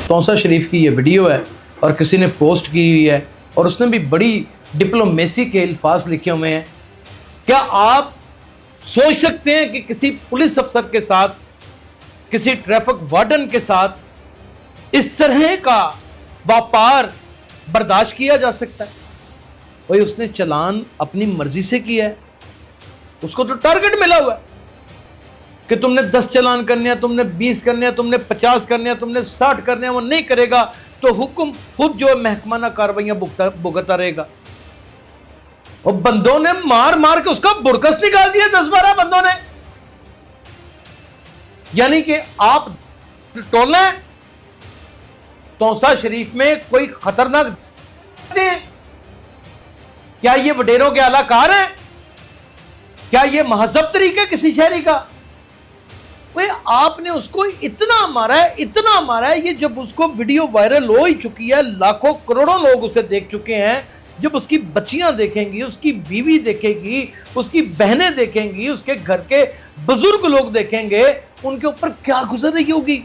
तौसा शरीफ की ये वीडियो है और किसी ने पोस्ट की हुई है और उसने भी बड़ी डिप्लोमेसी के अल्फाज लिखे हुए हैं। क्या आप सोच सकते हैं कि किसी पुलिस अफसर के साथ, किसी ट्रैफिक वार्डन के साथ इस तरह का व्यापार बर्दाश्त किया जा सकता है? भाई उसने चालान अपनी मर्जी से किया है, उसको तो टारगेट मिला हुआ है कि तुमने 10 चालान करने हैं, तुमने 20 करने हैं, तुमने 50 करने हैं, तुमने 60 करने हैं। वो नहीं करेगा तो हुक्म खुद जो महकमाना कार्रवाइयां भुगतता रहेगा। और बंदों ने मार मार के उसका बुड़कस निकाल दिया, 10-12 बंदों ने। यानी कि आप टोला है तौसा शरीफ में कोई खतरनाक हैं? क्या ये वडेरों के आलाकार हैं? क्या ये महजब तरीका किसी शहरी का? भाई आपने उसको इतना मारा है, ये जब उसको वीडियो वायरल हो ही चुकी है, लाखों करोड़ों लोग उसे देख चुके हैं। जब उसकी बच्चियां देखेंगी, उसकी बीवी देखेगी, उसकी बहनें देखेंगी, उसके घर के बुजुर्ग लोग देखेंगे, उनके ऊपर क्या गुजर रही होगी।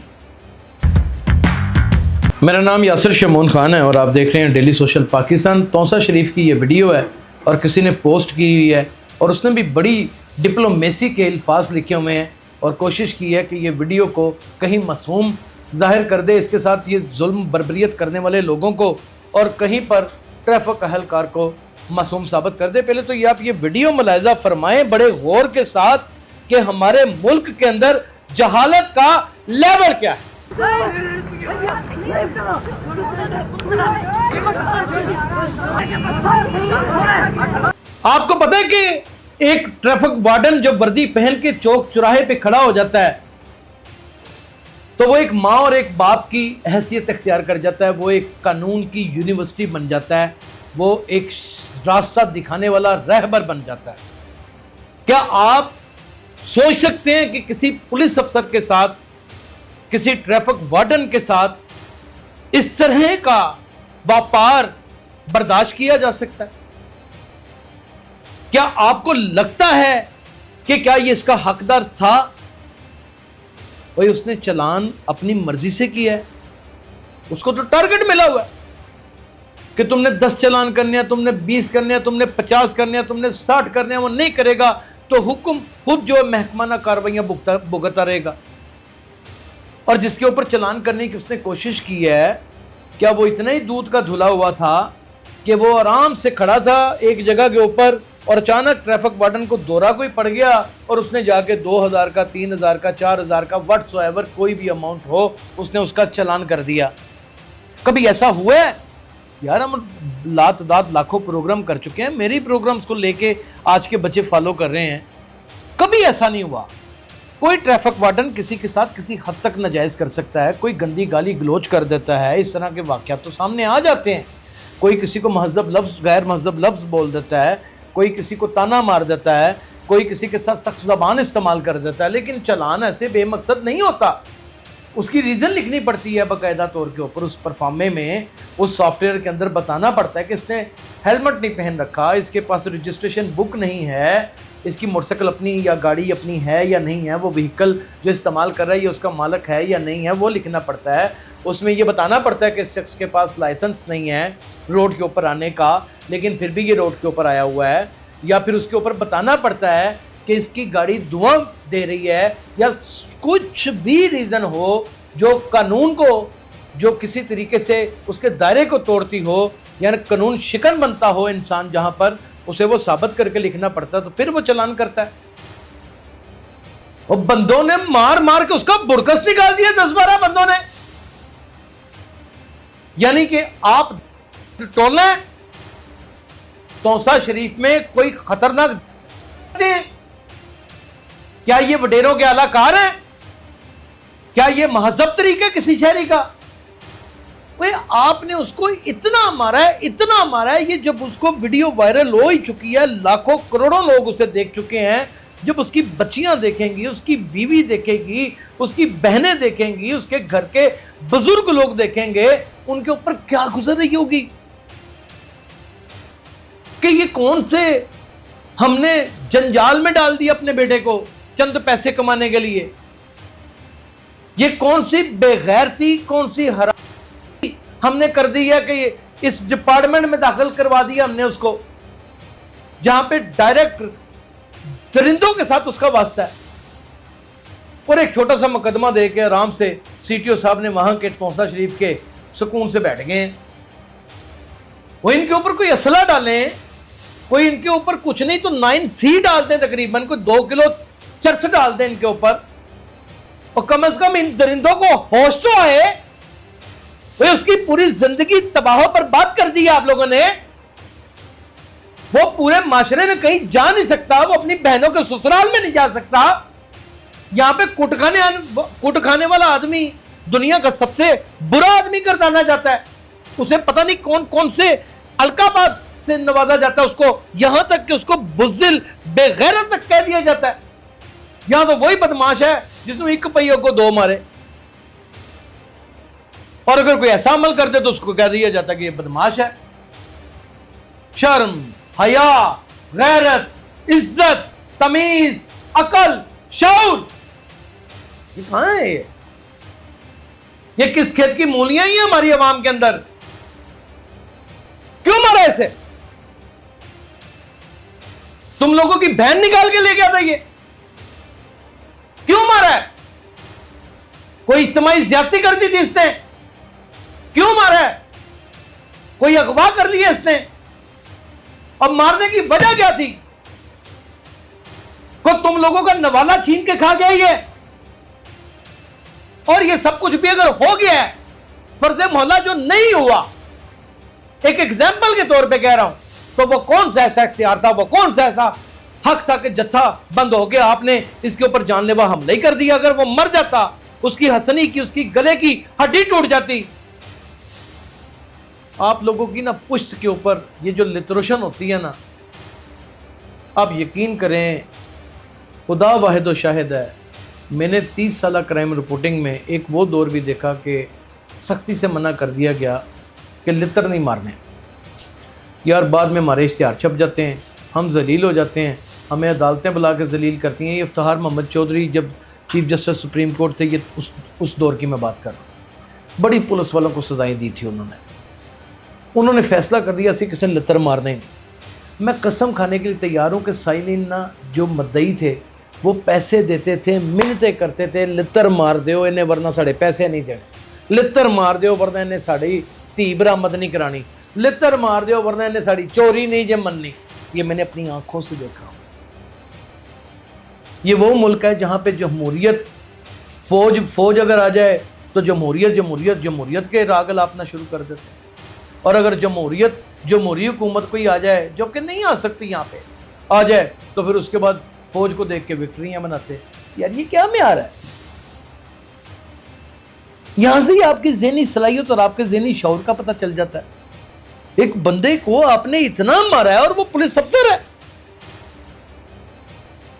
मेरा नाम यासिर शमून खान है और आप देख रहे हैं डेली सोशल पाकिस्तान। तौसा शरीफ की ये वीडियो है और किसी ने पोस्ट की हुई है और उसने भी बड़ी डिप्लोमेसी के अल्फाज लिखे हुए हैं और कोशिश की है कि ये वीडियो को कहीं मासूम जाहिर कर दे, इसके साथ ये जुल्म बर्बरियत करने वाले लोगों को, और कहीं पर ट्रैफिक अहलकार को मासूम साबित कर दे। पहले तो ये आप ये वीडियो मुलाहिजा फरमाएं बड़े गौर के साथ कि हमारे मुल्क के अंदर जहालत का लेवल क्या है। आपको पता है कि एक ट्रैफिक वार्डन जब वर्दी पहन के चौक चौराहे पे खड़ा हो जाता है तो वो एक माँ और एक बाप की हैसियत इख्तियार कर जाता है। वो एक कानून की यूनिवर्सिटी बन जाता है, वो एक रास्ता दिखाने वाला रहबर बन जाता है। क्या आप सोच सकते हैं कि किसी पुलिस अफसर के साथ, किसी ट्रैफिक वार्डन के साथ इस तरह का व्यापार बर्दाश्त किया जा सकता है? क्या आपको लगता है कि क्या ये इसका हकदार था? भाई उसने चालान अपनी मर्जी से किया है, उसको तो टारगेट मिला हुआ है कि तुमने 10 चालान करने हैं, तुमने 20 करने हैं, तुमने 50 करने हैं, तुमने 60 करने हैं। वो नहीं करेगा तो हुक्म खुद जो महकमाना कार्रवाइयां भुगतता रहेगा। और जिसके ऊपर चालान करने की उसने कोशिश की है, क्या वो इतना ही दूध का धुला हुआ था कि वो आराम से खड़ा था एक जगह के ऊपर और अचानक ट्रैफिक वार्डन को दौरा कोई पड़ गया और उसने जाके 2000 का, 3000 का, 4000 का, व्हाट्सएवर कोई भी अमाउंट हो, उसने उसका चालान कर दिया? कभी ऐसा हुआ है? यार हम लात लाखों प्रोग्राम कर चुके हैं, मेरी प्रोग्राम्स को लेके आज के बच्चे फॉलो कर रहे हैं। कभी ऐसा नहीं हुआ। कोई ट्रैफिक वार्डन किसी के साथ किसी हद तक नाजायज कर सकता है, कोई गंदी गाली गलोच कर देता है, इस तरह के वाक़यात तो सामने आ जाते हैं। कोई किसी को महजब लफ्ज़, गैर महजब लफ्ज़ बोल देता है, कोई किसी को ताना मार देता है, कोई किसी के साथ सख्त ज़बान इस्तेमाल कर देता है। लेकिन चालान ऐसे बेमकसद नहीं होता, उसकी रीज़न लिखनी पड़ती है बाकायदा तौर के ऊपर। उस परफॉर्मे में उस सॉफ्टवेयर के अंदर बताना पड़ता है कि इसने हेलमेट नहीं पहन रखा, इसके पास रजिस्ट्रेशन बुक नहीं है, इसकी मोटरसाइकिल अपनी या गाड़ी अपनी है या नहीं है, वो व्हीकल जो इस्तेमाल कर रहा है ये उसका मालिक है या नहीं है, वो लिखना पड़ता है। उसमें ये बताना पड़ता है कि इस शख्स के पास लाइसेंस नहीं है रोड के ऊपर आने का, लेकिन फिर भी ये रोड के ऊपर आया हुआ है। या फिर उसके ऊपर बताना पड़ता है कि इसकी गाड़ी धुआं दे रही है, या कुछ भी रीज़न हो जो कानून को, जो किसी तरीके से उसके दायरे को तोड़ती हो, यानी कानून शिकन बनता हो इंसान, जहां पर उसे वो साबित करके लिखना पड़ता है, तो फिर वो चालान करता है। और बंदों ने मार मार के उसका बुड़कस निकाल दिया, 10-12 बंदों ने। यानी कि आप टोला है तौसा शरीफ में कोई खतरनाक हैं? क्या ये वडेरों के आलाकार हैं? क्या ये महजब तरीका किसी शहरी का? भाई आपने उसको इतना मारा है, ये जब उसको वीडियो वायरल हो ही चुकी है, लाखों करोड़ों लोग उसे देख चुके हैं। जब उसकी बच्चियां देखेंगी, उसकी बीवी देखेगी, उसकी बहनें देखेंगी, उसके घर के बुजुर्ग लोग देखेंगे, उनके ऊपर क्या गुजर रही होगी कि ये कौन से हमने जंजाल में डाल दिया अपने बेटे को चंद पैसे कमाने के लिए। ये कौन सी बेगैरती, कौन सी हराम ہم نے کر دی ہے کہ اس ڈپارٹمنٹ میں داخل کروا دیا ہم نے اس کو جہاں پہ ڈائریکٹ درندوں کے ساتھ اس کا واسطہ ہے، اور ایک چھوٹا سا مقدمہ دے کے آرام سے سی ٹی او صاحب نے وہاں کے پونسا شریف کے سکون سے بیٹھ گئے ہیں۔ وہ ان کے اوپر کوئی اسلحہ ڈالیں، کوئی ان کے اوپر کچھ نہیں تو 9C ڈال دیں، تقریباً کوئی 2 کلو چرس ڈال دیں ان کے اوپر، اور کم از کم ان درندوں کو ہوش تو آئے۔ وہ اس کی پوری زندگی تباہ پر بات کر دی ہے آپ لوگوں نے، وہ پورے معاشرے میں کہیں جا نہیں سکتا، وہ اپنی بہنوں کے سسرال میں نہیں جا سکتا، یہاں پہ کٹ کھانے والا آدمی دنیا کا سب سے برا آدمی گردانا جاتا ہے، اسے پتہ نہیں کون کون سے القابات سے نوازا جاتا ہے، اس کو یہاں تک کہ اس کو بزدل بے غیرت تک کہہ دیا جاتا ہے۔ یہاں تو وہی بدماش ہے جس نے ایک پہیوں کو 2 مارے، اور اگر کوئی ایسا عمل کر دے تو اس کو کہہ دیا جاتا ہے کہ یہ بدماش ہے۔ شرم، حیا، غیرت، عزت، تمیز، عقل، شعور، یہ کہاں ہے؟ یہ کس کھیت کی مولیاں ہی ہیں ہماری عوام کے اندر؟ کیوں مارا اسے؟ تم لوگوں کی بہن نکال کے لے گیا تھا، یہ کیوں مارا ہے؟ کوئی اجتماعی زیادتی کر دی تھی اس نے، کیوں مارا ہے؟ کوئی اغوا کر لیا اس نے، اب مارنے کی وجہ کیا تھی؟ کو تم لوگوں کا نوالا چھین کے کھا گیا یہ؟ اور یہ سب کچھ بھی اگر ہو گیا ہے، فرض محلہ جو نہیں ہوا، ایک ایگزامپل کے طور پہ کہہ رہا ہوں، تو وہ کون سا ایسا اختیار تھا، وہ کون سا ایسا حق تھا کہ جتھا بند ہو گیا آپ نے اس کے اوپر جان لیوا حملہ ہی کر دیا؟ اگر وہ مر جاتا، اس کی ہسنی کی، اس کی گلے کی ہڈی ٹوٹ جاتی۔ آپ لوگوں کی نا پشت کے اوپر یہ جو لتروشن ہوتی ہے نا، آپ یقین کریں، خدا واحد و شاہد ہے، میں نے 30 سالہ کرائم رپورٹنگ میں ایک وہ دور بھی دیکھا کہ سختی سے منع کر دیا گیا کہ لتر نہیں مارنے۔ یار بعد میں ہمارے اشتہار چھپ جاتے ہیں، ہم ذلیل ہو جاتے ہیں، ہمیں عدالتیں بلا کے ذلیل کرتی ہیں۔ یہ افتخار محمد چودھری جب چیف جسٹس سپریم کورٹ تھے، یہ اس دور کی میں بات کر رہا ہوں، بڑی پولیس والوں کو سزائیں دی تھی انہوں نے فیصلہ کر دیا سی کسی نے لتر مارنے نہیں۔ میں قسم کھانے کے لیے تیار ہوں کہ سائلین نا جو مدعی تھے وہ پیسے دیتے تھے، منتیں کرتے تھے، لتر مار دیو انہیں ورنہ ساڑے پیسے نہیں دینے، لتر مار دیو ورنہ انہیں ساڑی تھی برآمد نہیں کرانی، لتر مار دیو ورنہ انہیں ساڑی چوری نہیں جے مننی۔ یہ میں نے اپنی آنکھوں سے دیکھا۔ یہ وہ ملک ہے جہاں پہ جمہوریت، فوج اگر آ جائے تو جمہوریت کے راگ الاپنا شروع کر دیتے ہیں، اور اگر جمہوری حکومت کوئی آ جائے، جو کہ نہیں آ سکتی، یہاں پہ آ جائے تو پھر اس کے بعد فوج کو دیکھ کے وکٹریاں مناتے۔ یار یہ کیا معیار ہے؟ یہاں سے ہی آپ کی ذہنی صلاحیت اور آپ کے ذہنی شعور کا پتہ چل جاتا ہے۔ ایک بندے کو آپ نے اتنا مارا ہے اور وہ پولیس افسر ہے،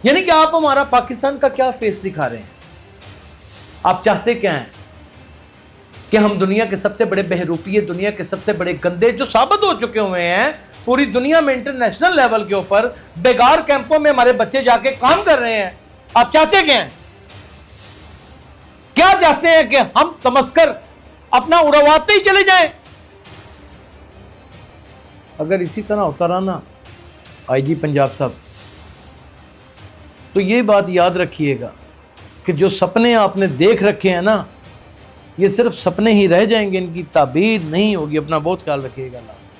یعنی کہ آپ ہمارا پاکستان کا کیا فیس دکھا رہے ہیں؟ آپ چاہتے کیا ہیں؟ کہ ہم دنیا کے سب سے بڑے بہروپیے، دنیا کے سب سے بڑے گندے جو ثابت ہو چکے ہوئے ہیں پوری دنیا میں انٹرنیشنل لیول کے اوپر، بیگار کیمپوں میں ہمارے بچے جا کے کام کر رہے ہیں، آپ چاہتے کیا ہیں؟ کیا چاہتے ہیں کہ ہم تمسکر اپنا اڑواتے ہی چلے جائیں؟ اگر اسی طرح ہوتا رہا نا آئی جی پنجاب صاحب، تو یہ بات یاد رکھیے گا کہ جو سپنے آپ نے دیکھ رکھے ہیں نا، یہ صرف سپنے ہی رہ جائیں گے، ان کی تعبیر نہیں ہوگی۔ اپنا بہت خیال رکھیے گا۔ اللہ